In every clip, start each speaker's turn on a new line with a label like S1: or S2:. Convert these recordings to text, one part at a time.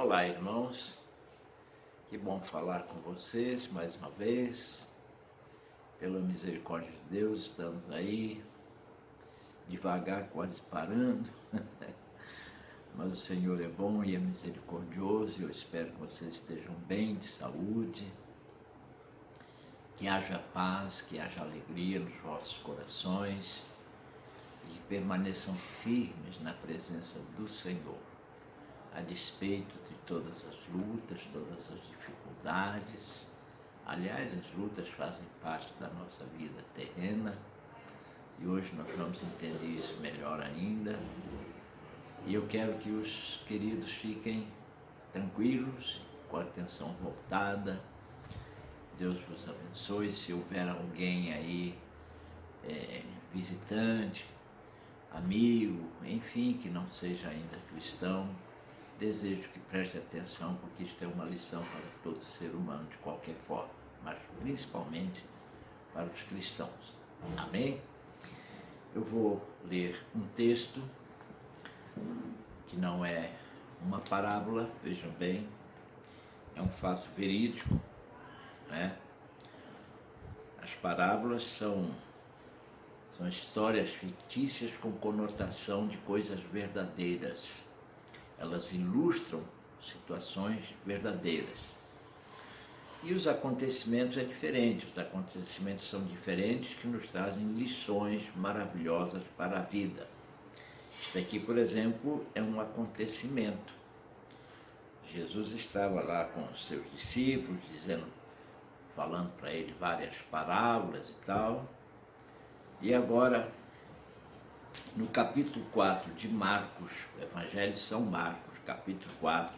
S1: Olá, irmãos, que bom falar com vocês mais uma vez. Pela misericórdia de Deus, estamos aí, devagar, quase parando, mas o Senhor é bom e é misericordioso, e eu espero que vocês estejam bem, de saúde, que haja paz, que haja alegria nos vossos corações e que permaneçam firmes na presença do Senhor, a despeito de todas as lutas, todas as dificuldades. Aliás, as lutas fazem parte da nossa vida terrena e hoje nós vamos entender isso melhor ainda. E eu quero que os queridos fiquem tranquilos, com a atenção voltada. Deus vos abençoe. Se houver alguém aí, visitante, amigo, enfim, que não seja ainda cristão, desejo que preste atenção, porque isto é uma lição para todo ser humano de qualquer forma, mas principalmente para os cristãos. Amém? Eu vou ler um texto que não é uma parábola, vejam bem, é um fato verídico, né? As parábolas são histórias fictícias com conotação de coisas verdadeiras. Elas ilustram situações verdadeiras. E os acontecimentos é diferente, os acontecimentos são diferentes, que nos trazem lições maravilhosas para a vida. Isto aqui, por exemplo, é um acontecimento. Jesus estava lá com os seus discípulos, falando para ele várias parábolas e tal. E agora, no capítulo 4 de Marcos, o Evangelho de São Marcos, capítulo 4,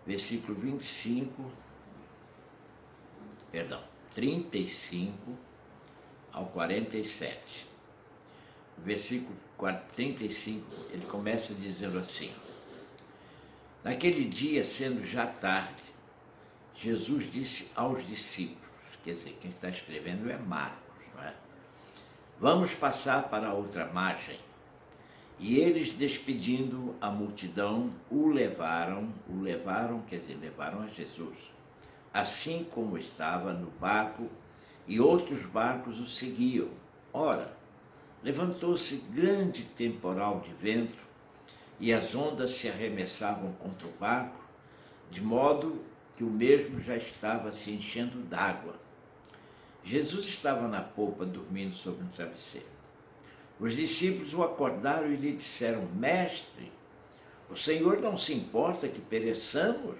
S1: versículo 35 ao 47. O versículo 35, ele começa dizendo assim: naquele dia, sendo já tarde, Jesus disse aos discípulos, quer dizer, quem está escrevendo é Marcos, não é? Vamos passar para a outra margem. E eles, despedindo a multidão, levaram, quer dizer, levaram a Jesus, assim como estava no barco, e outros barcos o seguiam. Ora, levantou-se grande temporal de vento, e as ondas se arremessavam contra o barco, de modo que o mesmo já estava se enchendo d'água. Jesus estava na popa, dormindo sobre um travesseiro. Os discípulos o acordaram e lhe disseram: Mestre, o Senhor não se importa que pereçamos?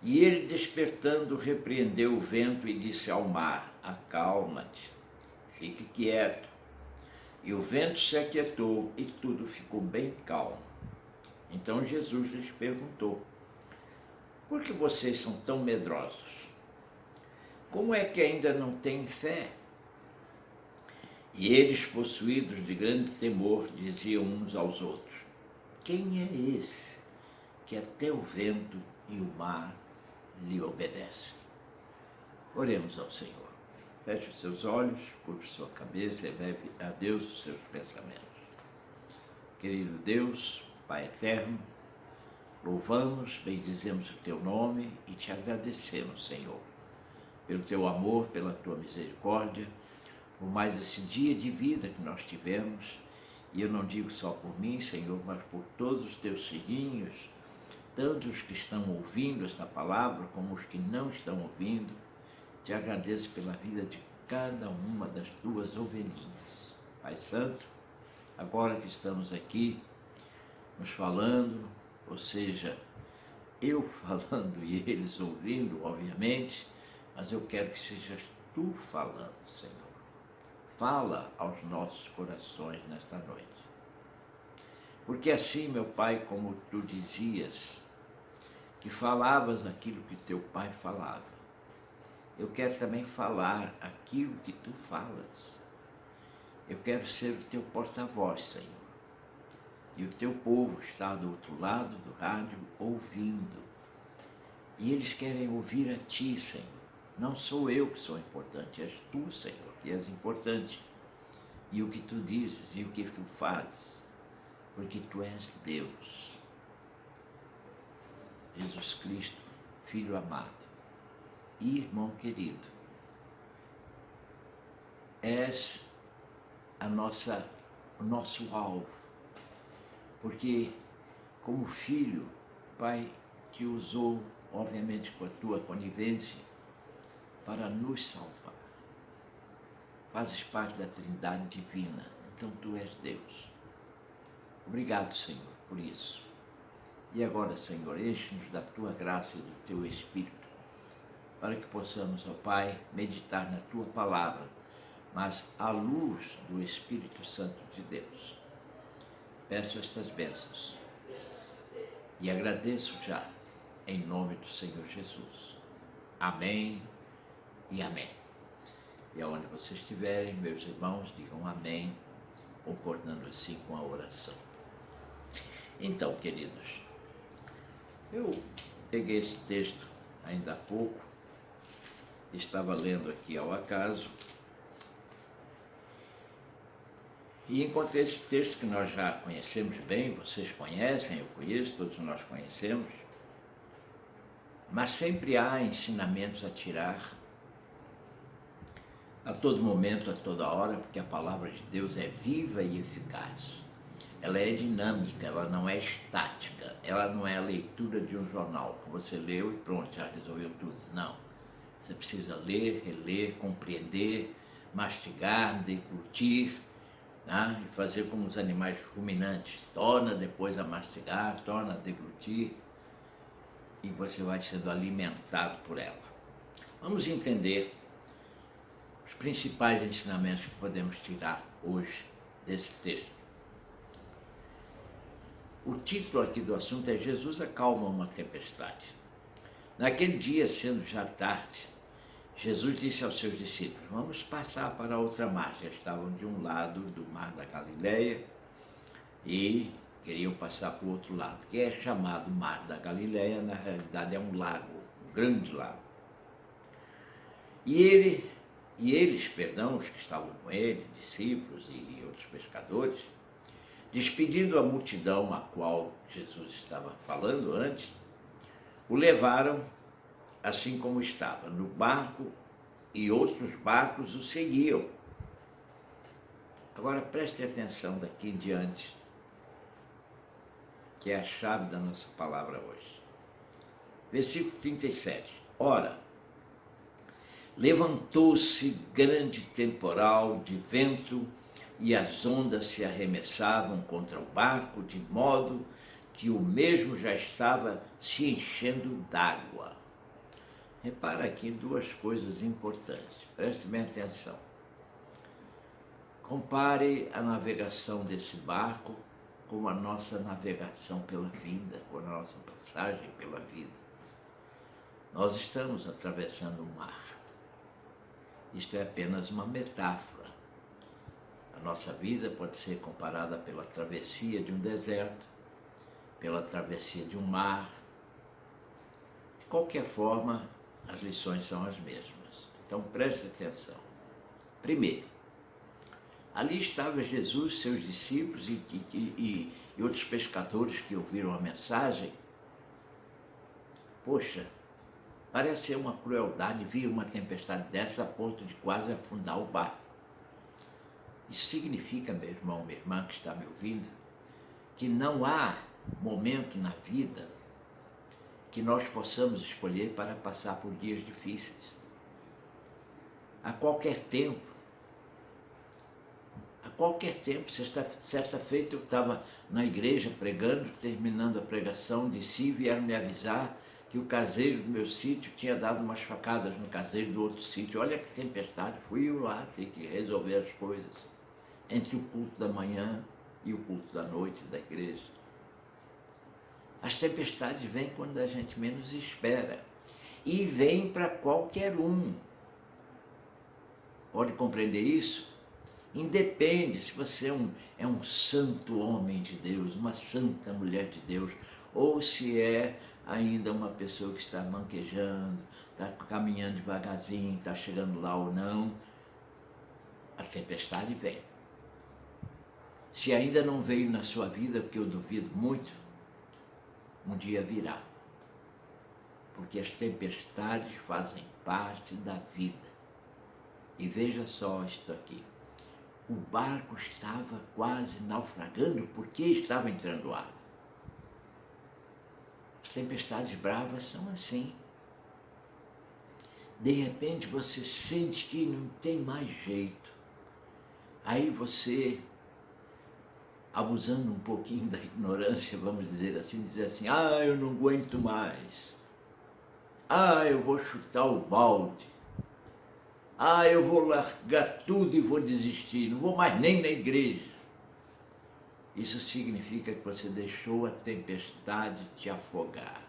S1: E ele, despertando, repreendeu o vento e disse ao mar: acalma-te, fique quieto. E o vento se aquietou e tudo ficou bem calmo. Então Jesus lhes perguntou: por que vocês são tão medrosos? Como é que ainda não têm fé? E eles, possuídos de grande temor, diziam uns aos outros: quem é esse que até o vento e o mar lhe obedecem? Oremos ao Senhor. Feche os seus olhos, curve sua cabeça e leve a Deus os seus pensamentos. Querido Deus, Pai eterno, louvamos, bendizemos o teu nome e te agradecemos, Senhor, pelo teu amor, pela tua misericórdia, por mais esse dia de vida que nós tivemos. E eu não digo só por mim, Senhor, mas por todos os teus filhinhos, tanto os que estão ouvindo esta palavra como os que não estão ouvindo. Te agradeço pela vida de cada uma das tuas ovelhinhas. Pai Santo, agora que estamos aqui nos falando, ou seja, eu falando e eles ouvindo, obviamente, mas eu quero que sejas tu falando, Senhor. Fala aos nossos corações nesta noite. Porque assim, meu Pai, como tu dizias, que falavas aquilo que teu Pai falava, eu quero também falar aquilo que tu falas. Eu quero ser o teu porta-voz, Senhor. E o teu povo está do outro lado do rádio ouvindo. E eles querem ouvir a ti, Senhor. Não sou eu que sou importante, és tu, Senhor, que és importante. E o que tu dizes e o que tu fazes, porque tu és Deus. Jesus Cristo, Filho amado e irmão querido, és o nosso alvo, porque como filho, o Pai te usou, obviamente com a tua conivência, para nos salvar. Fazes parte da Trindade Divina, então tu és Deus. Obrigado, Senhor, por isso. E agora, Senhor, enche-nos da tua graça e do teu Espírito, para que possamos, ó Pai, meditar na tua palavra, mas à luz do Espírito Santo de Deus. Peço estas bênçãos e agradeço já, em nome do Senhor Jesus. Amém e amém. E aonde vocês estiverem, meus irmãos, digam amém, concordando assim com a oração. Então, queridos, eu peguei esse texto ainda há pouco, estava lendo aqui ao acaso, e encontrei esse texto que nós já conhecemos bem, vocês conhecem, eu conheço, todos nós conhecemos, mas sempre há ensinamentos a tirar a todo momento, a toda hora, porque a palavra de Deus é viva e eficaz. Ela é dinâmica, ela não é estática, ela não é a leitura de um jornal que você leu e pronto, já resolveu tudo. Não. Você precisa ler, reler, compreender, mastigar, deglutir, né? E fazer como os animais ruminantes, torna depois a mastigar, torna a deglutir, e você vai sendo alimentado por ela. Vamos entender os principais ensinamentos que podemos tirar hoje desse texto. O título aqui do assunto é Jesus acalma uma tempestade. Naquele dia, sendo já tarde, Jesus disse aos seus discípulos, vamos passar para a outra margem. Estavam de um lado do mar da Galileia e queriam passar para o outro lado, que é chamado Mar da Galileia, na realidade é um lago, um grande lago. E eles, os que estavam com ele, discípulos e outros pescadores, despedindo a multidão a qual Jesus estava falando antes, o levaram assim como estava, no barco, e outros barcos o seguiam. Agora preste atenção daqui em diante, que é a chave da nossa palavra hoje. Versículo 37. Ora, levantou-se grande temporal de vento e as ondas se arremessavam contra o barco, de modo que o mesmo já estava se enchendo d'água. Repara aqui duas coisas importantes, preste bem atenção. Compare a navegação desse barco com a nossa navegação pela vida, com a nossa passagem pela vida. Nós estamos atravessando o mar. Isto é apenas uma metáfora. A nossa vida pode ser comparada pela travessia de um deserto, pela travessia de um mar. De qualquer forma, as lições são as mesmas. Então preste atenção. Primeiro, ali estava Jesus, seus discípulos e outros pescadores que ouviram a mensagem. Poxa, parece ser uma crueldade vir uma tempestade dessa a ponto de quase afundar o barco. Isso significa, meu irmão, minha irmã que está me ouvindo, que não há momento na vida que nós possamos escolher para passar por dias difíceis. A qualquer tempo, certa feita eu estava na igreja pregando, terminando a pregação, desci e vieram me avisar que o caseiro do meu sítio tinha dado umas facadas no caseiro do outro sítio. Olha que tempestade, fui eu lá ter que resolver as coisas entre o culto da manhã e o culto da noite da igreja. As tempestades vêm quando a gente menos espera e vêm para qualquer um. Pode compreender isso? Independe se você é um santo homem de Deus, uma santa mulher de Deus, ou se é ainda uma pessoa que está manquejando, está caminhando devagarzinho, está chegando lá ou não, a tempestade vem. Se ainda não veio na sua vida, que eu duvido muito, um dia virá. porque as tempestades fazem parte da vida. E veja só isto aqui. O barco estava quase naufragando porque estava entrando água. As tempestades bravas são assim. De repente você sente que não tem mais jeito. Aí você, abusando um pouquinho da ignorância, vamos dizer assim, dizer assim, eu não aguento mais. Eu vou chutar o balde. Eu vou largar tudo e vou desistir, não vou mais nem na igreja. Isso significa que você deixou a tempestade te afogar,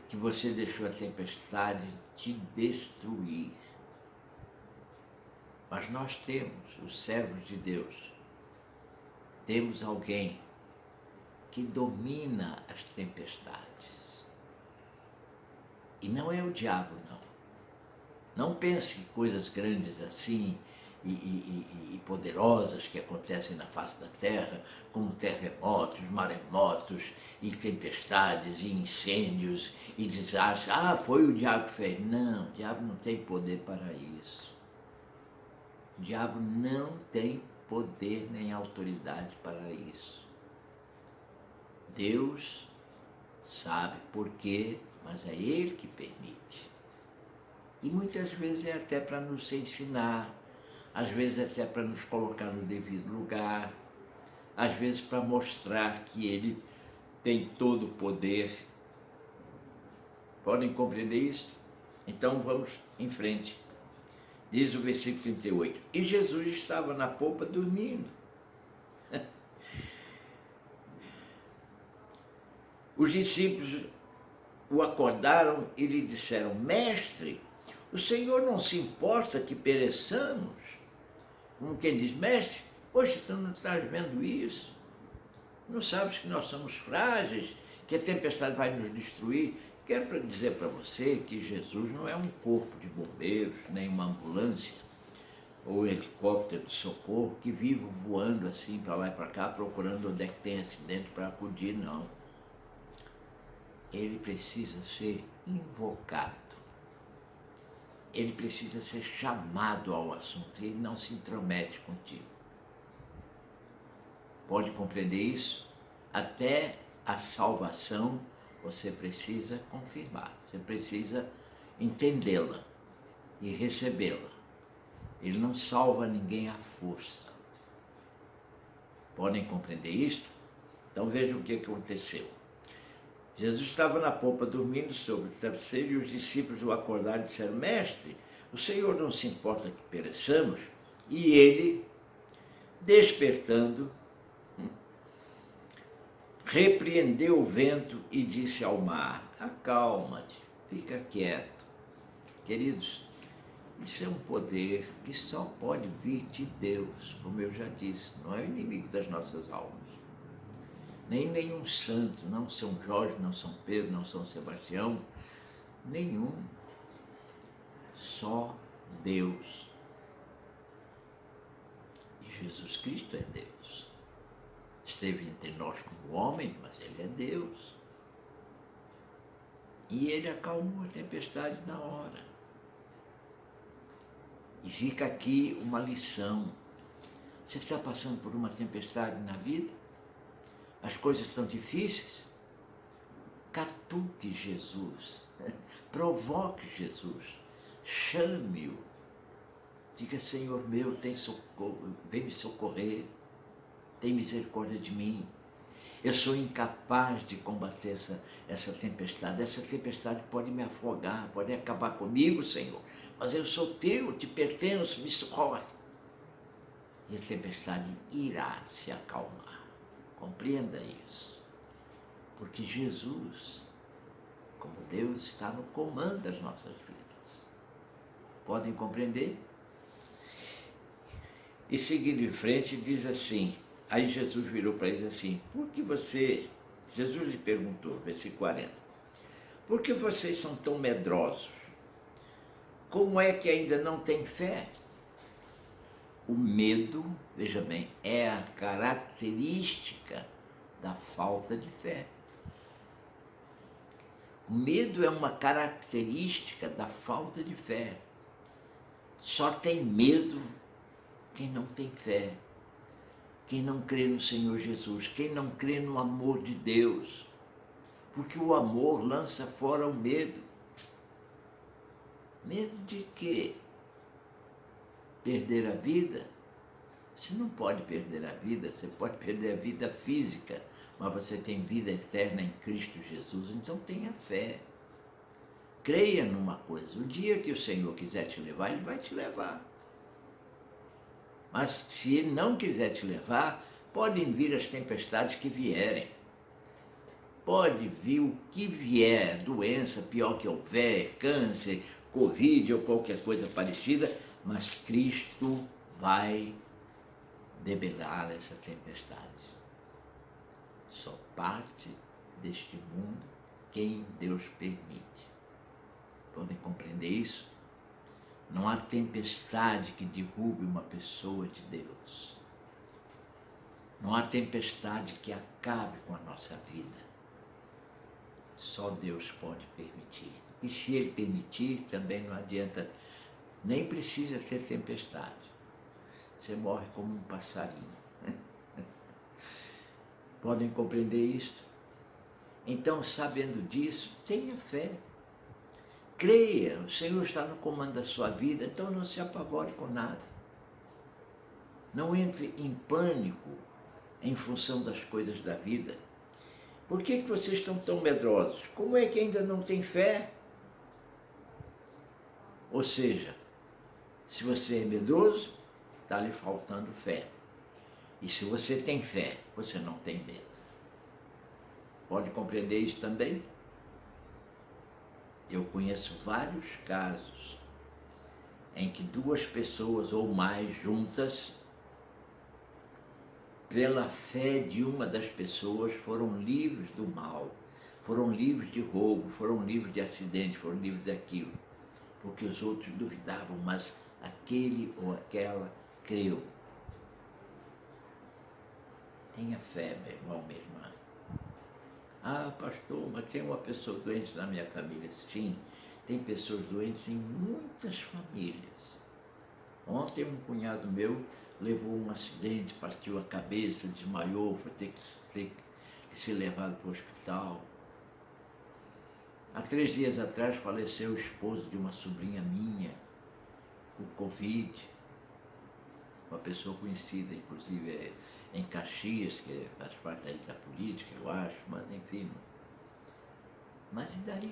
S1: que você deixou a tempestade te destruir. Mas nós temos, os servos de Deus, temos alguém que domina as tempestades. E não é o diabo, não. Não pense em coisas grandes assim e poderosas que acontecem na face da terra, como terremotos, maremotos, e tempestades, e incêndios, e desastres. Foi o diabo que fez. Não, o diabo não tem poder para isso. O diabo não tem poder nem autoridade para isso. Deus sabe por quê, mas é Ele que permite. E muitas vezes é até para nos ensinar, às vezes até para nos colocar no devido lugar, às vezes para mostrar que Ele tem todo o poder. Podem compreender isso? Então vamos em frente. Diz o versículo 38. E Jesus estava na popa dormindo. Os discípulos o acordaram e lhe disseram, Mestre, o Senhor não se importa que pereçamos? Como quem diz, Mestre, poxa, tu não estás vendo isso? Não sabes que nós somos frágeis, que a tempestade vai nos destruir? Quero dizer para você que Jesus não é um corpo de bombeiros, nem uma ambulância, ou um helicóptero de socorro que vive voando assim para lá e para cá, procurando onde é que tem acidente para acudir, não. Ele precisa ser invocado. Ele precisa ser chamado ao assunto. Ele não se intromete contigo. Pode compreender isso? Até a salvação você precisa confirmar. Você precisa entendê-la e recebê-la. Ele não salva ninguém à força. Podem compreender isto? Então vejam o que aconteceu. Jesus estava na popa dormindo sobre o travesseiro e os discípulos o acordaram e disseram, Mestre, o Senhor não se importa que pereçamos? E ele, despertando, repreendeu o vento e disse ao mar, acalma-te, fica quieto. Queridos, isso é um poder que só pode vir de Deus, como eu já disse, não é o inimigo das nossas almas. Nem nenhum santo, não São Jorge, não São Pedro, não São Sebastião, nenhum. Só Deus. E Jesus Cristo é Deus. Esteve entre nós como homem, mas Ele é Deus. E Ele acalmou a tempestade na hora. E fica aqui uma lição. Você está passando por uma tempestade na vida? As coisas estão difíceis? Catuque Jesus, provoque Jesus, chame-o. Diga, Senhor meu, tem socorro, vem me socorrer, tem misericórdia de mim. Eu sou incapaz de combater essa tempestade. Essa tempestade pode me afogar, pode acabar comigo, Senhor. Mas eu sou teu, te pertenço, me socorre. E a tempestade irá se acalmar. Compreenda isso, porque Jesus, como Deus, está no comando das nossas vidas. Podem compreender? E seguindo em frente, diz assim, aí Jesus virou para eles assim, por que você, Jesus lhe perguntou, versículo 40, por que vocês são tão medrosos? Como é que ainda não têm fé? O medo, veja bem, é a característica da falta de fé. O medo é uma característica da falta de fé. Só tem medo quem não tem fé, quem não crê no Senhor Jesus, quem não crê no amor de Deus. Porque o amor lança fora o medo. Medo de quê? Perder a vida? Você não pode perder a vida, você pode perder a vida física, mas você tem vida eterna em Cristo Jesus, então tenha fé. Creia numa coisa, o dia que o Senhor quiser te levar, Ele vai te levar. Mas se Ele não quiser te levar, podem vir as tempestades que vierem. Pode vir o que vier, doença, pior que houver, câncer, Covid ou qualquer coisa parecida, mas Cristo vai debelar essa tempestade. Só parte deste mundo quem Deus permite. Podem compreender isso? Não há tempestade que derrube uma pessoa de Deus. Não há tempestade que acabe com a nossa vida. Só Deus pode permitir. E se Ele permitir, também não adianta, nem precisa ter tempestade. Você morre como um passarinho. Podem compreender isto? Então, sabendo disso, tenha fé. Creia, o Senhor está no comando da sua vida, então não se apavore com nada. Não entre em pânico em função das coisas da vida. Por que vocês estão tão medrosos? Como é que ainda não tem fé? Ou seja, se você é medroso, está lhe faltando fé. E se você tem fé, você não tem medo. Pode compreender isso também? Eu conheço vários casos em que duas pessoas ou mais juntas, pela fé de uma das pessoas, foram livres do mal, foram livres de roubo, foram livres de acidente, foram livres daquilo, porque os outros duvidavam, mas aquele ou aquela creu. Tenha fé, meu irmão, minha irmã. Ah, pastor, mas tem uma pessoa doente na minha família. Sim, tem pessoas doentes em muitas famílias. Ontem um cunhado meu levou um acidente, partiu a cabeça, desmaiou, foi ter que ser levado para o hospital. Há 3 dias atrás faleceu o esposo de uma sobrinha minha, com Covid. Uma pessoa conhecida, inclusive em Caxias, que faz parte aí da política, eu acho, mas enfim. Mas e daí?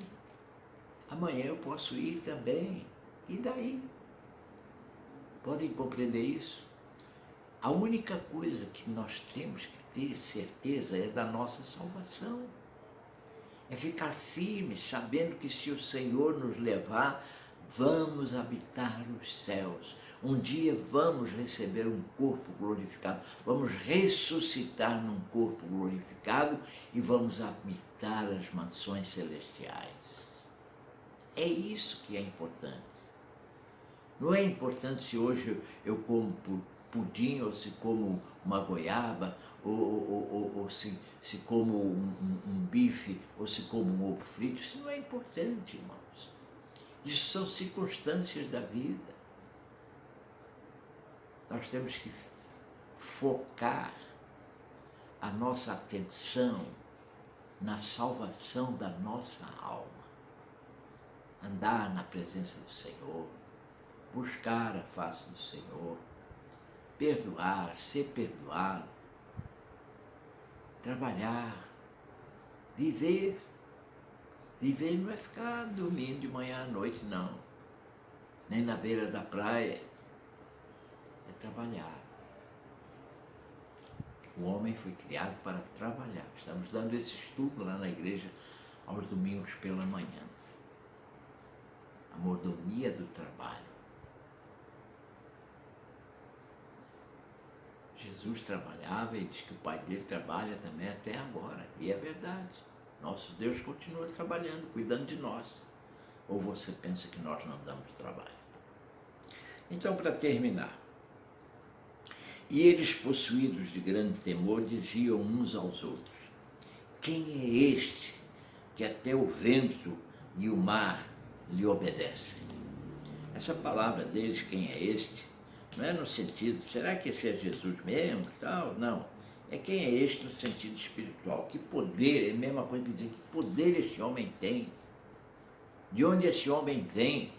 S1: Amanhã eu posso ir também. E daí? Podem compreender isso? A única coisa que nós temos que ter certeza é da nossa salvação. É ficar firme, sabendo que se o Senhor nos levar, vamos habitar os céus. Um dia vamos receber um corpo glorificado, vamos ressuscitar num corpo glorificado e vamos habitar as mansões celestiais. É isso que é importante. Não é importante se hoje eu como pudim, ou se como uma goiaba, ou se como um bife, ou se como um ovo frito. Isso não é importante, irmãos. Isso são circunstâncias da vida. Nós temos que focar a nossa atenção na salvação da nossa alma. Andar na presença do Senhor, buscar a face do Senhor, perdoar, ser perdoado, trabalhar, viver. Viver não é ficar dormindo de manhã à noite, não. Nem na beira da praia. É trabalhar. O homem foi criado para trabalhar. Estamos dando esse estudo lá na igreja aos domingos pela manhã. A mordomia do trabalho. Jesus trabalhava e diz que o pai dele trabalha também até agora. E é verdade. Nosso Deus continua trabalhando, cuidando de nós. Ou você pensa que nós não damos trabalho? Então, para terminar. E eles, possuídos de grande temor, diziam uns aos outros: quem é este que até o vento e o mar lhe obedecem. Essa palavra deles, quem é este, não é no sentido, será que esse é Jesus mesmo? Tal? Não. É quem é este no sentido espiritual. Que poder, é a mesma coisa que dizer, que poder esse homem tem? De onde esse homem vem?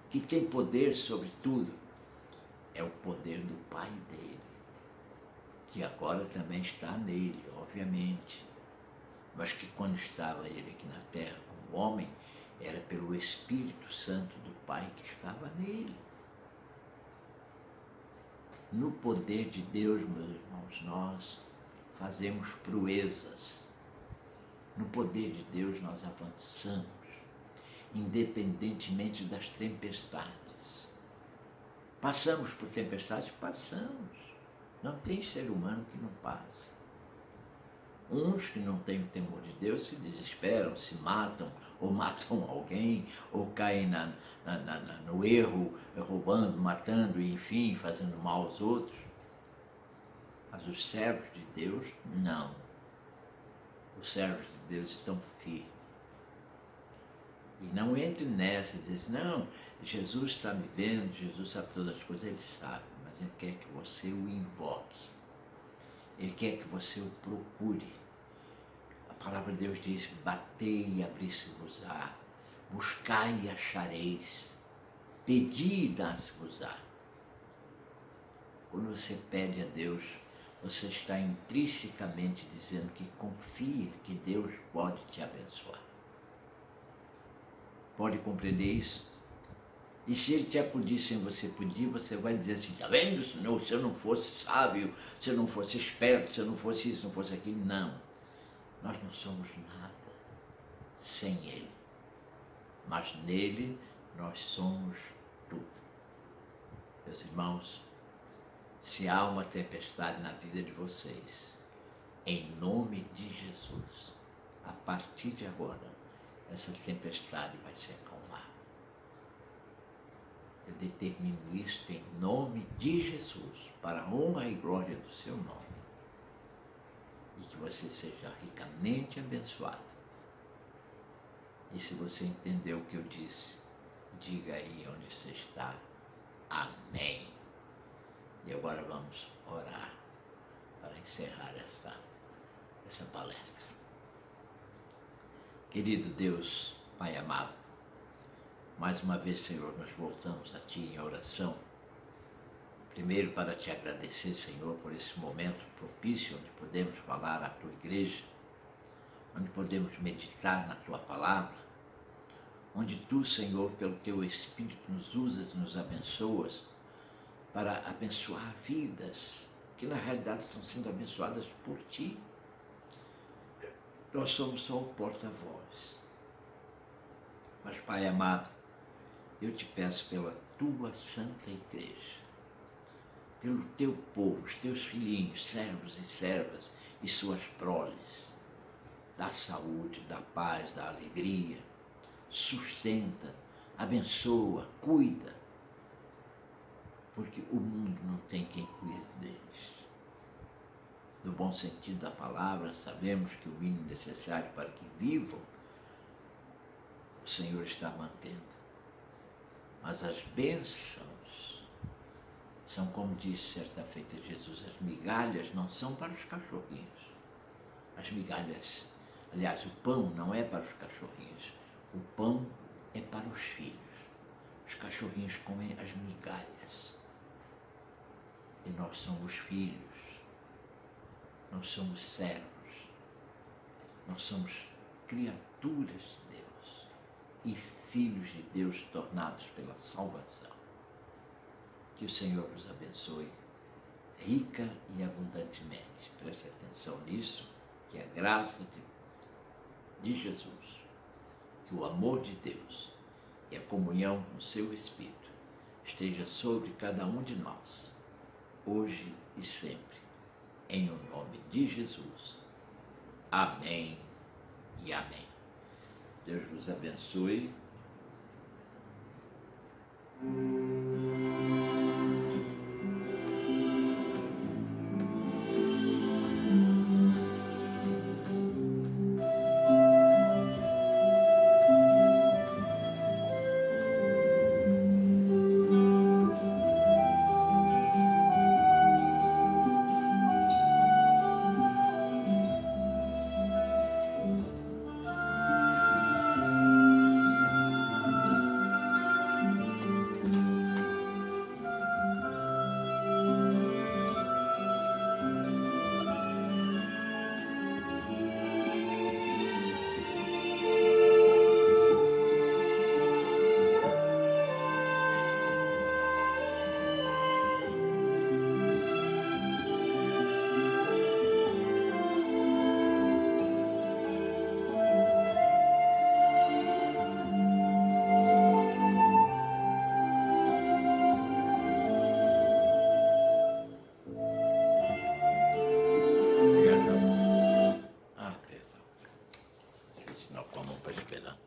S1: Que tem poder sobre tudo? É o poder do Pai dele, que agora também está nele, obviamente. Mas que quando estava ele aqui na terra como homem, era pelo Espírito Santo do Pai que estava nele. No poder de Deus, meus irmãos, nós fazemos proezas. No poder de Deus nós avançamos, independentemente das tempestades. Passamos por tempestades? Passamos. Não tem ser humano que não passe. Uns que não têm o temor de Deus se desesperam, se matam, ou matam alguém, ou caem no erro, roubando, matando, enfim, fazendo mal aos outros. Mas os servos de Deus, não. Os servos de Deus estão firmes. E não entre nessa e dizer assim, não, Jesus está me vendo, Jesus sabe todas as coisas, ele sabe, mas ele quer que você o invoque. Ele quer que você o procure. A palavra de Deus diz, batei e abri-se-vos-á, buscai e achareis, pedi e dá-se-vos-á. Quando você pede a Deus, você está intrinsecamente dizendo que confia que Deus pode te abençoar. Pode compreender isso? E se ele te acudir sem você pedir, você vai dizer assim, está vendo, Senhor, se eu não fosse sábio, se eu não fosse esperto, se eu não fosse isso, se não fosse aquilo. Não. Nós não somos nada sem ele. Mas nele nós somos tudo. Meus irmãos, se há uma tempestade na vida de vocês, em nome de Jesus, a partir de agora, essa tempestade vai se acalmar. Eu determino isto em nome de Jesus, para a honra e glória do seu nome. E que você seja ricamente abençoado. E se você entendeu o que eu disse, diga aí onde você está. Amém. E agora vamos orar para encerrar essa palestra. Querido Deus, Pai amado, mais uma vez, Senhor, nós voltamos a Ti em oração. Primeiro para Te agradecer, Senhor, por esse momento propício onde podemos falar à Tua igreja, onde podemos meditar na Tua palavra, onde Tu, Senhor, pelo Teu Espírito nos usas, nos abençoas para abençoar vidas que na realidade estão sendo abençoadas por Ti. Nós somos só o porta-voz. Mas, Pai amado, eu te peço pela Tua Santa Igreja, pelo Teu povo, os Teus filhinhos, servos e servas e suas proles, dá saúde, dá paz, dá alegria, sustenta, abençoa, cuida, porque o mundo não tem quem cuide deles. No bom sentido da palavra, sabemos que o mínimo necessário para que vivam, o Senhor está mantendo. Mas as bênçãos são, como disse certa feita Jesus, as migalhas não são para os cachorrinhos. As migalhas, aliás, o pão não é para os cachorrinhos, o pão é para os filhos. Os cachorrinhos comem as migalhas. E nós somos filhos, nós somos servos, nós somos criaturas de Deus e filhos de Deus tornados pela salvação. Que o Senhor nos abençoe rica e abundantemente. Preste atenção nisso, que a graça de Jesus, que o amor de Deus e a comunhão no seu Espírito esteja sobre cada um de nós, hoje e sempre, em o nome de Jesus. Amém e amém. Deus vos abençoe.